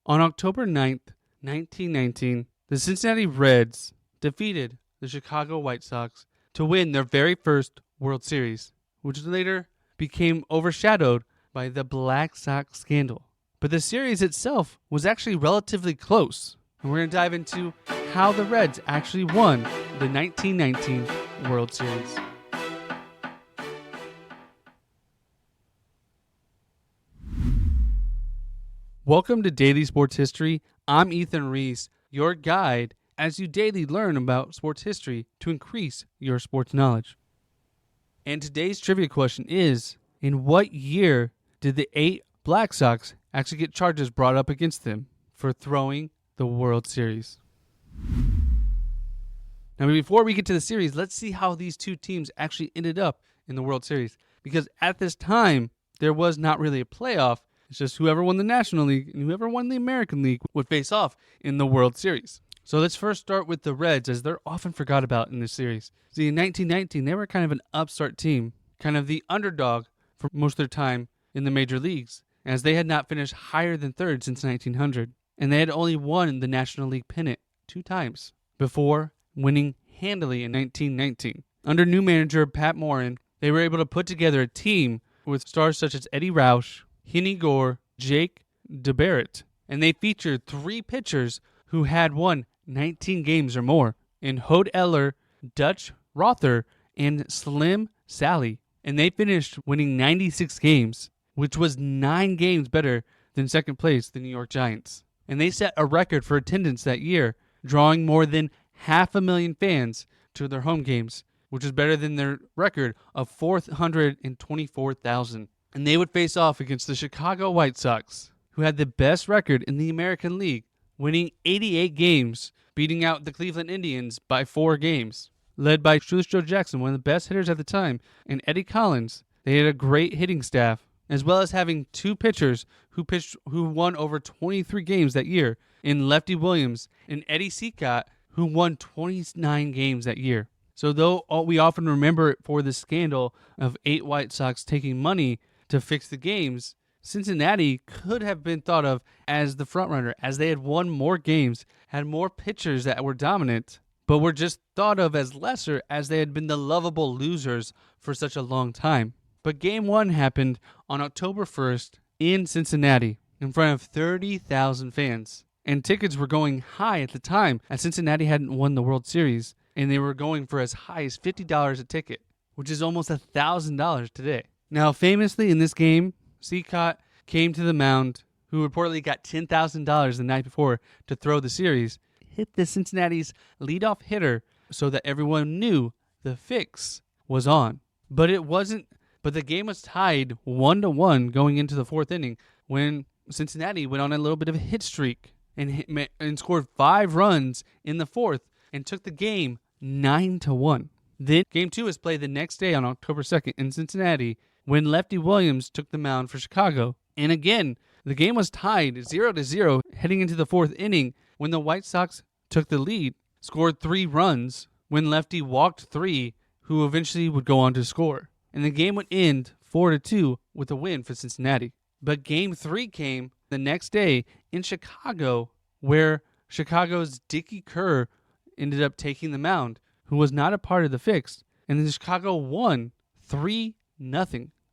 On October 9th, 1919, the Cincinnati Reds defeated the Chicago White Sox to win their very first World Series, which later became overshadowed by the Black Sox Scandal. But the series itself was actually relatively close, and we're going to dive into how the Reds actually won the 1919 World Series. Welcome to Daily Sports History. I'm Ethan Reese, your guide as you daily learn about sports history to increase your sports knowledge. And today's trivia question is, in what year did the 8 Black Sox actually get charges brought up against them for throwing the World Series? Now, before we get to the series, let's see how these two teams actually ended up in the World Series. Because at this time, there was not really a playoff. It's just whoever won the National League and whoever won the American League would face off in the World Series. So let's first start with the Reds, as they're often forgot about in this series. See, in 1919, they were kind of an upstart team, kind of the underdog for most of their time in the major leagues, as they had not finished higher than third since 1900. And they had only won the National League pennant 2 times before winning handily in 1919. Under new manager Pat Morin, they were able to put together a team with stars such as Eddie Roush, Henny Gore, Jake DeBarrett, and they featured 3 pitchers who had won 19 games or more in Hode Eller, Dutch Rother, and Slim Sally. And they finished winning 96 games, which was 9 games better than second place, the New York Giants. And they set a record for attendance that year, drawing more than 500,000 fans to their home games, which is better than their record of 424,000. And they would face off against the Chicago White Sox, who had the best record in the American League, winning 88 games, beating out the Cleveland Indians by 4 games. Led by Shoeless Joe Jackson, one of the best hitters at the time, and Eddie Collins. They had a great hitting staff, as well as having 2 pitchers who won over 23 games that year, in Lefty Williams and Eddie Cicotte, who won 29 games that year. So though we often remember it for the scandal of 8 White Sox taking money to fix the games, Cincinnati could have been thought of as the frontrunner, as they had won more games, had more pitchers that were dominant, but were just thought of as lesser as they had been the lovable losers for such a long time. But Game 1 happened on October 1st in Cincinnati in front of 30,000 fans. And tickets were going high at the time, as Cincinnati hadn't won the World Series, and they were going for as high as $50 a ticket, which is almost $1,000 today. Now, famously in this game, Cicotte came to the mound, who reportedly got $10,000 the night before to throw the series, hit the Cincinnati's leadoff hitter so that everyone knew the fix was on. But the game was tied 1-1 going into the 4th inning when Cincinnati went on a little bit of a hit streak and scored 5 runs in the 4th and took the game 9-1. Then Game 2 was played the next day on October 2nd in Cincinnati when Lefty Williams took the mound for Chicago. And again, the game was tied 0-0 heading into the 4th inning when the White Sox took the lead, scored 3 runs when Lefty walked 3, who eventually would go on to score. And the game would end 4-2 with a win for Cincinnati. But Game 3 came the next day in Chicago, where Chicago's Dickie Kerr ended up taking the mound, who was not a part of the fix. And then Chicago won 3-0.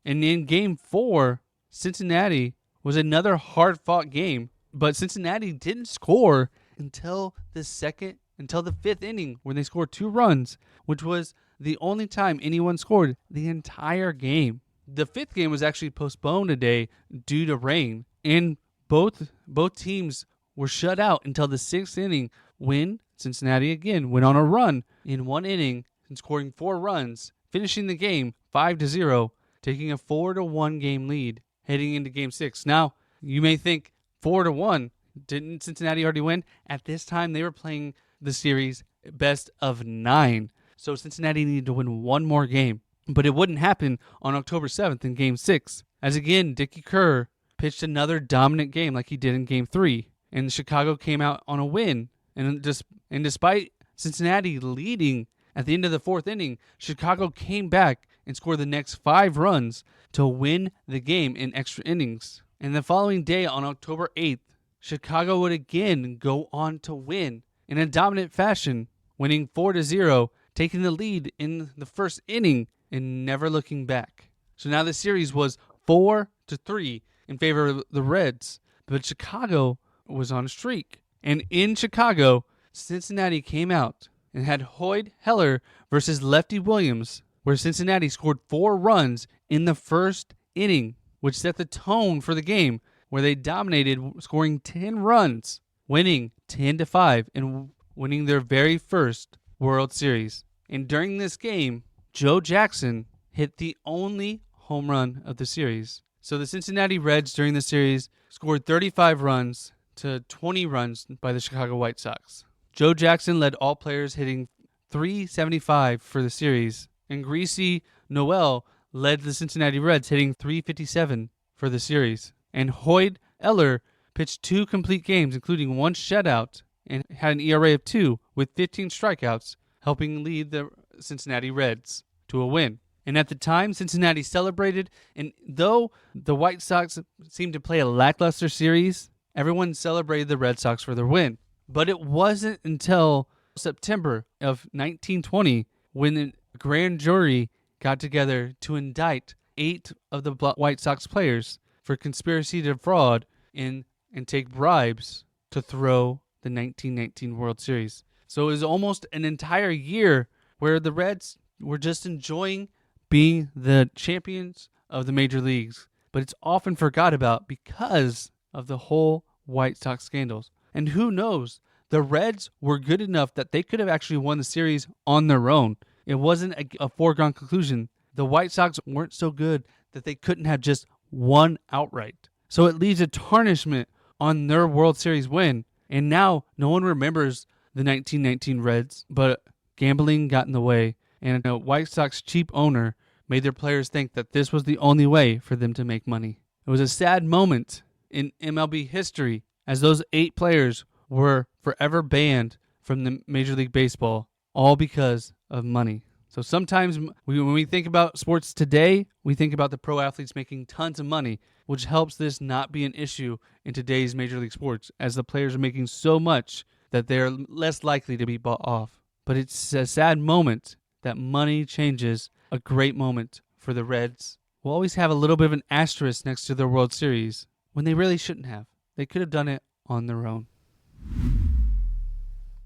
And in Game 4, Cincinnati was another hard-fought game, but Cincinnati didn't score until the 5th inning, when they scored 2 runs, which was the only time anyone scored the entire game. The 5th game was actually postponed a day due to rain, and both teams were shut out until the 6th inning, when Cincinnati again went on a run in 1 inning and scoring 4 runs, finishing the game 5-0, taking a 4-1 game lead heading into Game 6. Now, you may think 4-1, didn't Cincinnati already win? At this time, they were playing the series best of 9. So Cincinnati needed to win 1 more game. But it wouldn't happen on October 7th in Game 6. As again, Dickie Kerr pitched another dominant game like he did in Game 3. And Chicago came out on a win. And despite Cincinnati leading at the end of the 4th inning, Chicago came back and scored the next 5 runs to win the game in extra innings. And the following day on October 8th, Chicago would again go on to win in a dominant fashion, winning 4-0, taking the lead in the first inning and never looking back. So now the series was 4-3 in favor of the Reds, but Chicago was on a streak. And in Chicago, Cincinnati came out and had Hoyd Heller versus Lefty Williams, where Cincinnati scored 4 runs in the first inning, which set the tone for the game, where they dominated, scoring 10 runs, winning 10-5, and winning their very first World Series. And during this game, Joe Jackson hit the only home run of the series. So the Cincinnati Reds during the series scored 35 runs to 20 runs by the Chicago White Sox. Joe Jackson led all players, hitting .375 for the series, and Greasy Noel led the Cincinnati Reds, hitting .357 for the series. And Hoyd Eller pitched 2 complete games, including 1 shutout, and had an ERA of 2 with 15 strikeouts, helping lead the Cincinnati Reds to a win. And at the time, Cincinnati celebrated, and though the White Sox seemed to play a lackluster series, everyone celebrated the Red Sox for their win. But it wasn't until September of 1920 when the grand jury got together to indict 8 of the White Sox players for conspiracy to fraud and take bribes to throw the 1919 World Series. So it was almost an entire year where the Reds were just enjoying being the champions of the major leagues. But it's often forgot about because of the whole White Sox scandals. And who knows, the Reds were good enough that they could have actually won the series on their own. It wasn't a foregone conclusion. The White Sox weren't so good that they couldn't have just won outright. So it leaves a tarnishment on their World Series win. And now no one remembers the 1919 Reds, but gambling got in the way. And a White Sox cheap owner made their players think that this was the only way for them to make money. It was a sad moment in MLB history, as those 8 players were forever banned from the Major League Baseball, all because of money. So sometimes when we think about sports today, we think about the pro athletes making tons of money, which helps this not be an issue in today's Major League sports, as the players are making so much that they're less likely to be bought off. But it's a sad moment that money changes a great moment for the Reds. We'll always have a little bit of an asterisk next to their World Series when they really shouldn't have. They could have done it on their own.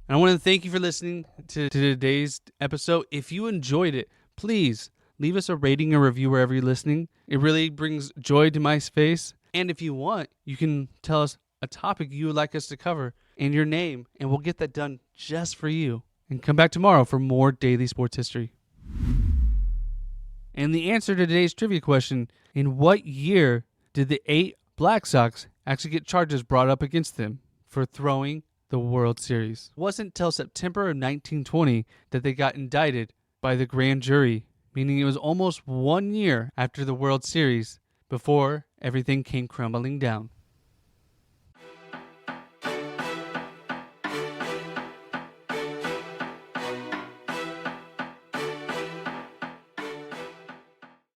And I want to thank you for listening to today's episode. If you enjoyed it, please leave us a rating or review wherever you're listening. It really brings joy to my face. And if you want, you can tell us a topic you would like us to cover and your name, and we'll get that done just for you. And come back tomorrow for more daily sports history. And the answer to today's trivia question: in what year did the 8 Black Sox actually get charges brought up against them for throwing the World Series? It wasn't until September of 1920 that they got indicted by the grand jury, meaning it was almost 1 year after the World Series before everything came crumbling down.